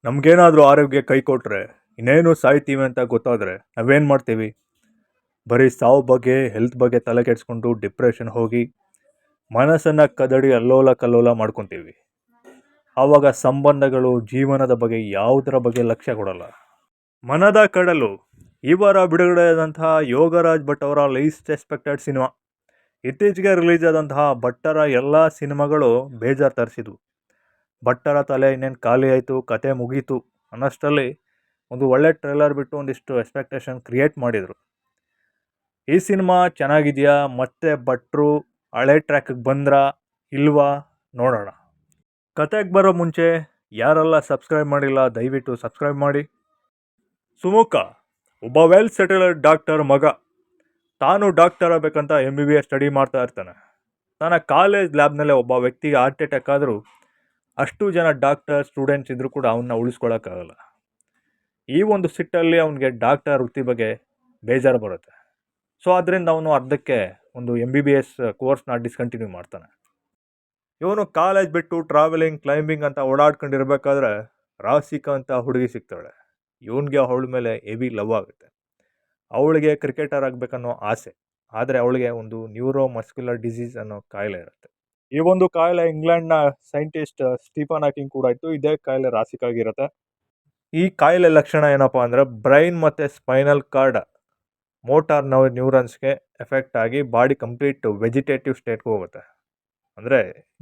ನಮಗೇನಾದರೂ ಆರೋಗ್ಯ ಕೈ ಕೊಟ್ಟರೆ ಇನ್ನೇನು ಸಾಯ್ತೀವಿ ಅಂತ ಗೊತ್ತಾದರೆ ನಾವೇನು ಮಾಡ್ತೀವಿ? ಬರೀ ಸಾವು ಬಗ್ಗೆ ಹೆಲ್ತ್ ಬಗ್ಗೆ ತಲೆ ಕೆಡಿಸ್ಕೊಂಡು ಡಿಪ್ರೆಷನ್ ಹೋಗಿ ಮನಸ್ಸನ್ನು ಕದಡಿ ಅಲ್ಲೋಲ ಕಲ್ಲೋಲ ಮಾಡ್ಕೊತೀವಿ. ಆವಾಗ ಸಂಬಂಧಗಳು ಜೀವನದ ಬಗ್ಗೆ ಯಾವುದರ ಬಗ್ಗೆ ಲಕ್ಷ್ಯ ಕೊಡಲ್ಲ. ಮನದ ಕಡಲು ಈ ವಾರ ಬಿಡುಗಡೆಯಾದಂತಹ ಯೋಗರಾಜ್ ಭಟ್ ಅವರ ಲೀಸ್ಟ್ ಎಕ್ಸ್ಪೆಕ್ಟೆಡ್ ಸಿನಿಮಾ. ಇತ್ತೀಚೆಗೆ ರಿಲೀಸ್ ಆದಂತಹ ಭಟ್ಟರ ಎಲ್ಲ ಸಿನಿಮಾಗಳು ಬೇಜಾರು ತರಿಸಿದ್ವು. ಭಟ್ಟರ ತಲೆ ಇನ್ನೇನು ಖಾಲಿ ಆಯಿತು, ಕತೆ ಮುಗೀತು ಅನ್ನೋಷ್ಟರಲ್ಲಿ ಒಂದು ಒಳ್ಳೆ ಟ್ರೇಲರ್ ಬಿಟ್ಟು ಒಂದಿಷ್ಟು ಎಕ್ಸ್ಪೆಕ್ಟೇಷನ್ ಕ್ರಿಯೇಟ್ ಮಾಡಿದರು. ಈ ಸಿನಿಮಾ ಚೆನ್ನಾಗಿದೆಯಾ, ಮತ್ತೆ ಭಟ್ರು ಹಳೆ ಟ್ರ್ಯಾಕಿಗೆ ಬಂದ್ರಾ ಇಲ್ವಾ ನೋಡೋಣ. ಕತೆಗೆ ಬರೋ ಮುಂಚೆ ಯಾರೆಲ್ಲ ಸಬ್ಸ್ಕ್ರೈಬ್ ಮಾಡಿಲ್ಲ ದಯವಿಟ್ಟು ಸಬ್ಸ್ಕ್ರೈಬ್ ಮಾಡಿ. ಸುಮುಖ ಒಬ್ಬ ವೆಲ್ ಸೆಟಲ್ಡ್ ಡಾಕ್ಟರ್ ಮಗ. ತಾನು ಡಾಕ್ಟರ್ ಆಗಬೇಕಂತ MBBS ಸ್ಟಡಿ ಮಾಡ್ತಾ ಇರ್ತಾನೆ. ತನ್ನ ಕಾಲೇಜ್ ಲ್ಯಾಬ್ನಲ್ಲೇ ಒಬ್ಬ ವ್ಯಕ್ತಿಗೆ ಹಾರ್ಟ್ ಅಟ್ಯಾಕ್ ಆದರೂ ಅಷ್ಟು ಜನ ಡಾಕ್ಟರ್ ಸ್ಟೂಡೆಂಟ್ಸ್ ಇದ್ದರೂ ಕೂಡ ಅವನ್ನ ಉಳಿಸ್ಕೊಳ್ಳೋಕ್ಕಾಗಲ್ಲ. ಈ ಒಂದು ಸಿಟ್ಟಲ್ಲಿ ಅವನಿಗೆ ಡಾಕ್ಟರ್ ವೃತ್ತಿ ಬಗ್ಗೆ ಬೇಜಾರು ಬರುತ್ತೆ. ಸೊ ಅದರಿಂದ ಅವನು ಅರ್ಧಕ್ಕೆ ಒಂದು MBBS ಕೋರ್ಸ್ನ ಡಿಸ್ಕಂಟಿನ್ಯೂ ಮಾಡ್ತಾನೆ. ಇವನು ಕಾಲೇಜ್ ಬಿಟ್ಟು ಟ್ರಾವೆಲಿಂಗ್ ಕ್ಲೈಂಬಿಂಗ್ ಅಂತ ಓಡಾಡ್ಕೊಂಡಿರ್ಬೇಕಾದ್ರೆ ರಾಸಿಕಾ ಅಂತ ಹುಡುಗಿ ಸಿಗ್ತಾಳೆ. ಇವನಿಗೆ ಅವಳ ಮೇಲೆ ಹೆವಿ ಲವ್ ಆಗುತ್ತೆ. ಅವಳಿಗೆ ಕ್ರಿಕೆಟರ್ ಆಗಬೇಕನ್ನೋ ಆಸೆ. ಆದರೆ ಅವಳಿಗೆ ಒಂದು ನ್ಯೂರೋ ಮಸ್ಕ್ಯುಲರ್ ಡಿಸೀಸ್ ಅನ್ನೋ ಕಾಯಿಲೆ ಇರುತ್ತೆ. ಈ ಒಂದು ಕಾಯಿಲೆ ಇಂಗ್ಲೆಂಡ್ನ ಸೈಂಟಿಸ್ಟ್ ಸ್ಟೀಫನ್ ಹಾಕಿಂಗ್ ಕೂಡ ಇತ್ತು. ಇದೇ ಕಾಯಿಲೆ ರಾಸಿಕಾಗಿರುತ್ತೆ. ಈ ಕಾಯಿಲೆ ಲಕ್ಷಣ ಏನಪ್ಪ ಅಂದರೆ ಬ್ರೈನ್ ಮತ್ತು ಸ್ಪೈನಲ್ ಕಾರ್ಡ್ ಮೋಟಾರ್ ನ್ಯೂರನ್ಸ್ಗೆ ಎಫೆಕ್ಟ್ ಆಗಿ ಬಾಡಿ ಕಂಪ್ಲೀಟ್ ವೆಜಿಟೇಟಿವ್ ಸ್ಟೇಟ್ಗೆ ಹೋಗುತ್ತೆ. ಅಂದರೆ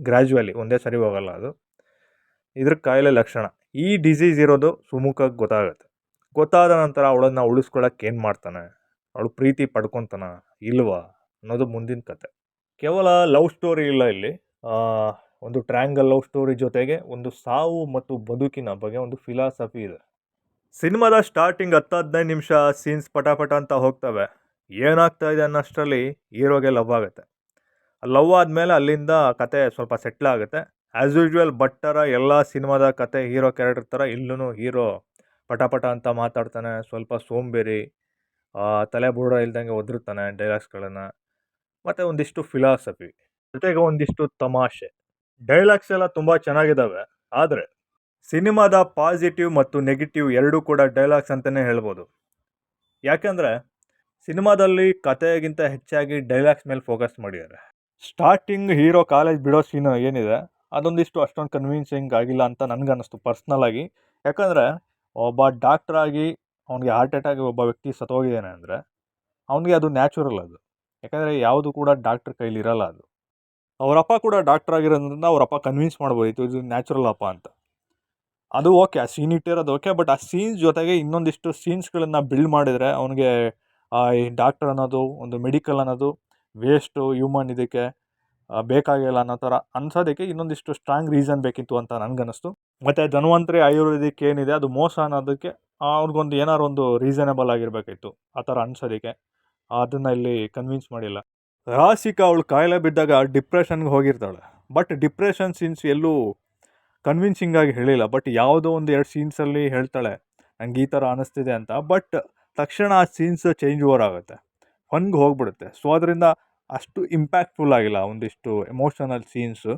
ಗ್ರ್ಯಾಜುವಲಿ ಒಂದೇ ಸರಿ ಹೋಗಲ್ಲ ಅದು. ಇದ್ರ ಕಾಯಿಲೆ ಲಕ್ಷಣ. ಈ ಡಿಸೀಸ್ ಇರೋದು ಸುಮುಖಕ್ಕೆ ಗೊತ್ತಾಗುತ್ತೆ. ಗೊತ್ತಾದ ನಂತರ ಅವಳನ್ನು ಉಳಿಸ್ಕೊಳ್ಳೋಕೆ ಏನು ಮಾಡ್ತಾನೆ, ಅವಳು ಪ್ರೀತಿ ಪಡ್ಕೊತಾನ ಇಲ್ವಾ ಅನ್ನೋದು ಮುಂದಿನ ಕತೆ. ಕೇವಲ ಲವ್ ಸ್ಟೋರಿ ಇಲ್ಲ ಇಲ್ಲಿ. ಒಂದು ಟ್ರ್ಯಾಂಗಲ್ ಲವ್ ಸ್ಟೋರಿ ಜೊತೆಗೆ ಒಂದು ಸಾವು ಮತ್ತು ಬದುಕಿನ ಬಗ್ಗೆ ಒಂದು ಫಿಲಾಸಫಿ ಇದೆ. ಸಿನಿಮಾದ ಸ್ಟಾರ್ಟಿಂಗ್ 10-15 ನಿಮಿಷ ಸೀನ್ಸ್ ಪಟಾಪಟ ಅಂತ ಹೋಗ್ತವೆ. ಏನಾಗ್ತಾ ಇದೆ ಅನ್ನೋಷ್ಟರಲ್ಲಿ ಹೀರೋಗೆ ಲವ್ ಆಗುತ್ತೆ. ಲವ್ ಆದಮೇಲೆ ಅಲ್ಲಿಂದ ಕತೆ ಸ್ವಲ್ಪ ಸೆಟ್ಲ್ ಆಗುತ್ತೆ. ಆ್ಯಸ್ ಯೂಶ್ವಲ್ ಭಟ್ಟರ ಎಲ್ಲ ಸಿನಿಮಾದ ಕತೆ ಹೀರೋ ಕ್ಯಾರೆಕ್ಟರ್ ಥರ ಇಲ್ಲೂ ಹೀರೋ ಪಟಾಪಟ ಅಂತ ಮಾತಾಡ್ತಾನೆ, ಸ್ವಲ್ಪ ಸೋಂಬೇರಿ, ತಲೆ ಬುಡ ಇಲ್ದಂಗೆ ಒದರುತ್ತಾನೆ ಡೈಲಾಗ್ಸ್ಗಳನ್ನು, ಮತ್ತು ಒಂದಿಷ್ಟು ಫಿಲಾಸಫಿ ಜೊತೆಗೆ ಒಂದಿಷ್ಟು ತಮಾಷೆ. ಡೈಲಾಗ್ಸ್ ಎಲ್ಲ ತುಂಬ ಚೆನ್ನಾಗಿದ್ದಾವೆ. ಆದರೆ ಸಿನಿಮಾದ ಪಾಸಿಟಿವ್ ಮತ್ತು ನೆಗೆಟಿವ್ ಎರಡೂ ಕೂಡ ಡೈಲಾಗ್ಸ್ ಅಂತಲೇ ಹೇಳ್ಬೋದು. ಯಾಕೆಂದರೆ ಸಿನಿಮಾದಲ್ಲಿ ಕತೆಗಿಂತ ಹೆಚ್ಚಾಗಿ ಡೈಲಾಗ್ಸ್ ಮೇಲೆ ಫೋಕಸ್ ಮಾಡಿದ್ದಾರೆ. ಸ್ಟಾರ್ಟಿಂಗ್ ಹೀರೋ ಕಾಲೇಜ್ ಬಿಡೋ ಸೀನ್ ಏನಿದೆ ಅದೊಂದಿಷ್ಟು ಅಷ್ಟೊಂದು ಕನ್ವಿನ್ಸಿಂಗ್ ಆಗಿಲ್ಲ ಅಂತ ನನಗನ್ನಿಸ್ತು ಪರ್ಸ್ನಲಾಗಿ. ಯಾಕಂದರೆ ಒಬ್ಬ ಡಾಕ್ಟ್ರಾಗಿ ಅವನಿಗೆ ಹಾರ್ಟ್ ಅಟ್ಯಾಕ್ ಒಬ್ಬ ವ್ಯಕ್ತಿ ಸತ್ತೋಗಿದ್ದಾನೆ ಅಂದರೆ ಅವನಿಗೆ ಅದು ನ್ಯಾಚುರಲ್ ಅದು. ಯಾಕಂದರೆ ಯಾವುದು ಕೂಡ ಡಾಕ್ಟ್ರ್ ಕೈಲಿರಲ್ಲ ಅದು. ಅವರಪ್ಪ ಕೂಡ ಡಾಕ್ಟರ್ ಆಗಿರೋದ್ರಿಂದ ಅವರಪ್ಪ ಕನ್ವಿನ್ಸ್ ಮಾಡ್ಬೋದಿತ್ತು ಇದು ನ್ಯಾಚುರಲ್ ಅಪ್ಪ ಅಂತ. ಅದು ಓಕೆ, ಆ ಸೀನ್ ಇಟ್ಟಿರೋದು ಓಕೆ. ಬಟ್ ಆ ಸೀನ್ಸ್ ಜೊತೆಗೆ ಇನ್ನೊಂದಿಷ್ಟು ಸೀನ್ಸ್ಗಳನ್ನು ಬಿಲ್ಡ್ ಮಾಡಿದರೆ ಅವನಿಗೆ ಈ ಡಾಕ್ಟರ್ ಅನ್ನೋದು ಒಂದು ಮೆಡಿಕಲ್ ಅನ್ನೋದು ವೇಸ್ಟು, ಹ್ಯೂಮನ್ ಇದಕ್ಕೆ ಬೇಕಾಗಿಲ್ಲ ಅನ್ನೋ ಥರ ಅನ್ಸೋದಕ್ಕೆ ಇನ್ನೊಂದಿಷ್ಟು ಸ್ಟ್ರಾಂಗ್ ರೀಸನ್ ಬೇಕಿತ್ತು ಅಂತ ನನಗನ್ನಿಸ್ತು. ಮತ್ತು ಧನ್ವಂತರಿ ಆಯುರ್ವೇದಿಕ್ ಏನಿದೆ ಅದು ಮೋಸ ಅನ್ನೋದಕ್ಕೆ ಅವ್ರಿಗೊಂದು ಏನಾರು ಒಂದು ರೀಸನೇಬಲ್ ಆಗಿರಬೇಕಿತ್ತು ಆ ಥರ ಅನ್ಸೋದಕ್ಕೆ. ಅದನ್ನು ಇಲ್ಲಿ ಕನ್ವಿನ್ಸ್ ಮಾಡಿಲ್ಲ. ರಾಸಿಕಾ ಅವಳು ಕಾಯಿಲೆ ಬಿದ್ದಾಗ ಡಿಪ್ರೆಷನ್ಗೆ ಹೋಗಿರ್ತಾಳೆ. ಬಟ್ ಡಿಪ್ರೆಷನ್ ಸೀನ್ಸ್ ಎಲ್ಲೂ ಕನ್ವಿನ್ಸಿಂಗ್ ಆಗಿ ಹೇಳಿಲ್ಲ. ಬಟ್ ಯಾವುದೋ ಒಂದು 2 ಸೀನ್ಸಲ್ಲಿ ಹೇಳ್ತಾಳೆ ನಂಗೆ ಈ ಥರ ಅನ್ನಿಸ್ತಿದೆ ಅಂತ. ಬಟ್ ತಕ್ಷಣ ಆ ಸೀನ್ಸ್ ಚೇಂಜ್ ಓವರ್ ಆಗುತ್ತೆ, ಫನ್ಗೆ ಹೋಗ್ಬಿಡುತ್ತೆ. ಸೊ ಅದರಿಂದ ಅಷ್ಟು ಇಂಪ್ಯಾಕ್ಟ್ಫುಲ್ ಆಗಿಲ್ಲ ಒಂದಿಷ್ಟು ಎಮೋಷನಲ್ ಸೀನ್ಸು.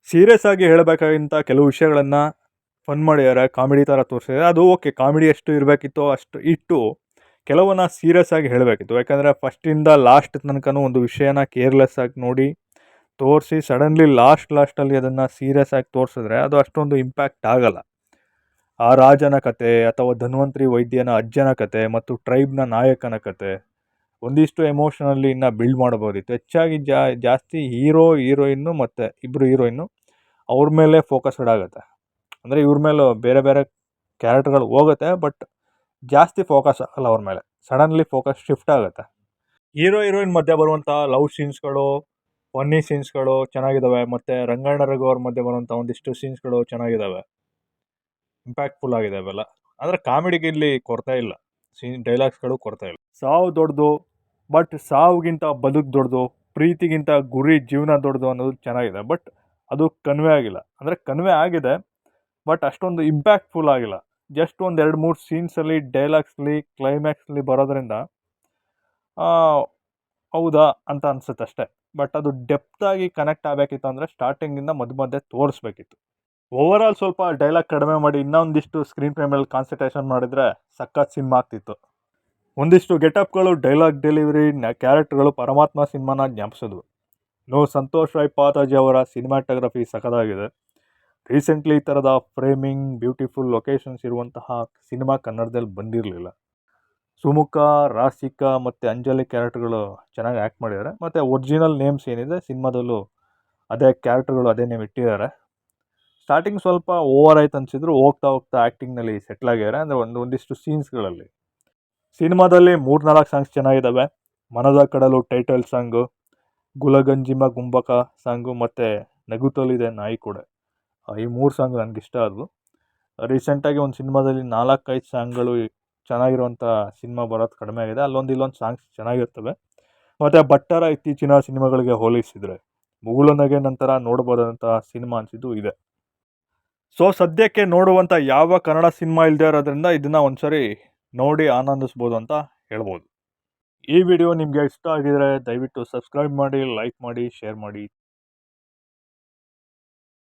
ಸೀರಿಯಸ್ ಆಗಿ ಹೇಳಬೇಕಾಗಿಂತ ಕೆಲವು ವಿಷಯಗಳನ್ನು ಫನ್ ಮಾಡಿದ್ದಾರೆ, ಕಾಮಿಡಿ ಥರ ತೋರಿಸಿದ್ದಾರೆ. ಅದು ಓಕೆ, ಕಾಮಿಡಿ ಎಷ್ಟು ಇರಬೇಕಿತ್ತೋ ಅಷ್ಟು ಇಟ್ಟು ಕೆಲವನ್ನ ಸೀರಿಯಸ್ ಆಗಿ ಹೇಳಬೇಕಿತ್ತು. ಯಾಕಂದರೆ ಫಸ್ಟಿಂದ ಲಾಸ್ಟ್ ತನಕನೂ ಒಂದು ವಿಷಯನ ಕೇರ್ಲೆಸ್ ಆಗಿ ನೋಡಿ ತೋರಿಸಿ ಸಡನ್ಲಿ ಲಾಸ್ಟಲ್ಲಿ ಅದನ್ನು ಸೀರಿಯಸ್ ಆಗಿ ತೋರಿಸಿದ್ರೆ ಅದು ಅಷ್ಟೊಂದು ಇಂಪ್ಯಾಕ್ಟ್ ಆಗಲ್ಲ. ಆ ರಾಜನ ಕತೆ ಅಥವಾ ಧನ್ವಂತರಿ ವೈದ್ಯನ ಅಜ್ಜನ ಕತೆ ಮತ್ತು ಟ್ರೈಬ್ನ ನಾಯಕನ ಕತೆ ಒಂದಿಷ್ಟು ಎಮೋಷನಲ್ಲಿ ಇನ್ನೂ ಬಿಲ್ಡ್ ಮಾಡ್ಬೋದಿತ್ತು. ಹೆಚ್ಚಾಗಿ ಜಾಸ್ತಿ ಹೀರೋಯಿನ್ನು ಮತ್ತು ಇಬ್ಬರು ಹೀರೋಯಿನ್ನು ಅವ್ರ ಮೇಲೆ ಫೋಕಸ್ಡ್ ಆಗುತ್ತೆ. ಅಂದರೆ ಇವ್ರ ಮೇಲೆ ಬೇರೆ ಬೇರೆ ಕ್ಯಾರೆಕ್ಟರ್ಗಳು ಹೋಗುತ್ತೆ, ಬಟ್ ಜಾಸ್ತಿ ಫೋಕಸ್ ಆಗಲ್ಲ ಅವ್ರ ಮೇಲೆ. ಸಡನ್ಲಿ ಫೋಕಸ್ ಶಿಫ್ಟ್ ಆಗುತ್ತೆ. ಹೀರೋಯಿನ್ ಮಧ್ಯೆ ಬರುವಂಥ ಲವ್ ಸೀನ್ಸ್ಗಳು, ಫನ್ನಿ ಸೀನ್ಸ್ಗಳು ಚೆನ್ನಾಗಿದ್ದಾವೆ. ಮತ್ತು ರಂಗಣ್ಣ ರಘು ಅವ್ರ ಮಧ್ಯೆ ಬರುವಂಥ ಒಂದಿಷ್ಟು ಸೀನ್ಸ್ಗಳು ಚೆನ್ನಾಗಿದ್ದಾವೆ, ಇಂಪ್ಯಾಕ್ಟ್ಫುಲ್ ಆಗಿದೆ ಅವೆಲ್ಲ. ಅಂದರೆ ಕಾಮಿಡಿಗೆ ಇಲ್ಲಿ ಕೊರತೆ ಇಲ್ಲ, ಡೈಲಾಗ್ಸ್ಗಳು ಕೊರತೆ ಇಲ್ಲ. ಸಾವು ದೊಡ್ಡದು, ಬಟ್ ಸಾವಿಗಿಂತ ಬದುಕು ದೊಡ್ಡದು, ಪ್ರೀತಿಗಿಂತ ಗುರಿ ಜೀವನ ದೊಡ್ಡದು ಅನ್ನೋದು ಚೆನ್ನಾಗಿದೆ. ಬಟ್ ಅದು ಕನ್ವೆ ಆಗಿಲ್ಲ. ಅಂದರೆ ಕನ್ವೆ ಆಗಿದೆ ಬಟ್ ಅಷ್ಟೊಂದು ಇಂಪ್ಯಾಕ್ಟ್ಫುಲ್ ಆಗಿಲ್ಲ. ಜಸ್ಟ್ ಒಂದು 2-3 ಸೀನ್ಸಲ್ಲಿ ಡೈಲಾಗ್ಸ್ಲಿ ಕ್ಲೈಮ್ಯಾಕ್ಸ್ಲಿ ಬರೋದ್ರಿಂದ ಹೌದಾ ಅಂತ ಅನಿಸುತ್ತೆ ಅಷ್ಟೇ. ಬಟ್ ಅದು ಡೆಪ್ತಾಗಿ ಕನೆಕ್ಟ್ ಆಗಬೇಕಿತ್ತು ಅಂದರೆ ಸ್ಟಾರ್ಟಿಂಗಿಂದ ಮಧ್ಯೆ ತೋರಿಸ್ಬೇಕಿತ್ತು. ಓವರಾಲ್ ಸ್ವಲ್ಪ ಡೈಲಾಗ್ ಕಡಿಮೆ ಮಾಡಿ ಇನ್ನೊಂದಿಷ್ಟು ಸ್ಕ್ರೀನ್ ಪ್ಲೇ ಮೇಲೆ ಕಾನ್ಸಂಟ್ರೇಷನ್ ಮಾಡಿದರೆ ಸಖತ್ ಸಿನಿಮಾ ಆಗ್ತಿತ್ತು. ಒಂದಿಷ್ಟು ಗೆಟಪ್ಗಳು, ಡೈಲಾಗ್ ಡೆಲಿವರಿ, ಕ್ಯಾರೆಕ್ಟರ್ಗಳು ಪರಮಾತ್ಮ ಸಿನಿಮಾನ ಜ್ಞಾಪಿಸಿದ್ವು. ಸಂತೋಷ್ ರೈ ಪಾತಾಜಿ ಅವರ ಸಿನಿಮಾಟೋಗ್ರಫಿ ಸಖತ್ತಾಗಿದೆ. ರೀಸೆಂಟ್ಲಿ ಈ ಥರದ ಫ್ರೇಮಿಂಗ್, ಬ್ಯೂಟಿಫುಲ್ ಲೊಕೇಶನ್ಸ್ ಇರುವಂತಹ ಸಿನಿಮಾ ಕನ್ನಡದಲ್ಲಿ ಬಂದಿರಲಿಲ್ಲ. ಸುಮುಖ, ರಾಸಿಕಾ ಮತ್ತು ಅಂಜಲಿ ಕ್ಯಾರೆಕ್ಟರ್ಗಳು ಚೆನ್ನಾಗಿ ಆ್ಯಕ್ಟ್ ಮಾಡಿದ್ದಾರೆ. ಮತ್ತು ಒರಿಜಿನಲ್ ನೇಮ್ಸ್ ಏನಿದೆ ಸಿನಿಮಾದಲ್ಲೂ ಅದೇ ಕ್ಯಾರೆಕ್ಟರ್ಗಳು ಅದೇ ನೇಮ್ ಇಟ್ಟಿದ್ದಾರೆ. ಸ್ಟಾರ್ಟಿಂಗ್ ಸ್ವಲ್ಪ ಓವರ್ ಆಯ್ತು ಅನಿಸಿದ್ರು, ಹೋಗ್ತಾ ಹೋಗ್ತಾ ಆ್ಯಕ್ಟಿಂಗ್ನಲ್ಲಿ ಸೆಟ್ಲ್ ಆಗಿದ್ದಾರೆ. ಅಂದರೆ ಒಂದಿಷ್ಟು ಸೀನ್ಸ್ಗಳಲ್ಲಿ ಸಿನಿಮಾದಲ್ಲಿ 3-4 ಸಾಂಗ್ಸ್ ಚೆನ್ನಾಗಿದ್ದಾವೆ. ಮನದ ಕಡಲು ಟೈಟಲ್ ಸಾಂಗು, ಗುಲಗಂಜಿಮ ಗುಂಬಕ ಸಾಂಗು ಮತ್ತು ನಗುತ್ತಲಿದೆ ನಾಯಿ ಕೂಡ, ಈ 3 ಸಾಂಗ್ ನನಗಿಷ್ಟ ಆದವು. ರೀಸೆಂಟಾಗಿ ಒಂದು ಸಿನಿಮಾದಲ್ಲಿ 4-5 ಸಾಂಗ್ಗಳು ಚೆನ್ನಾಗಿರುವಂಥ ಸಿನಿಮಾ ಬರೋದು ಕಡಿಮೆ ಆಗಿದೆ. ಇಲ್ಲೊಂದು ಸಾಂಗ್ಸ್ ಚೆನ್ನಾಗಿರ್ತವೆ. ಮತ್ತು ಭಟ್ಟರ ಇತ್ತೀಚಿನ ಸಿನಿಮಾಗಳಿಗೆ ಹೋಲಿಸಿದರೆ ಮುಗುಳುನಗೆ ನಂತರ ನೋಡ್ಬೋದಂಥ ಸಿನಿಮಾ ಅನಿಸಿದ್ದು ಇದೆ. ಸದ್ಯಕ್ಕೆ ನೋಡುವಂಥ ಯಾವ ಕನ್ನಡ ಸಿನಿಮಾ ಇಲ್ಲದೆ ಇರೋದ್ರಿಂದ ಇದನ್ನು ಒಂದ್ಸರಿ ನೋಡಿ ಆನಂದಿಸ್ಬೋದು ಅಂತ ಹೇಳ್ಬೋದು. ಈ ವಿಡಿಯೋ ನಿಮಗೆ ಇಷ್ಟ ಆಗಿದರೆ ದಯವಿಟ್ಟು ಸಬ್ಸ್ಕ್ರೈಬ್ ಮಾಡಿ, ಲೈಕ್ ಮಾಡಿ, ಶೇರ್ ಮಾಡಿ.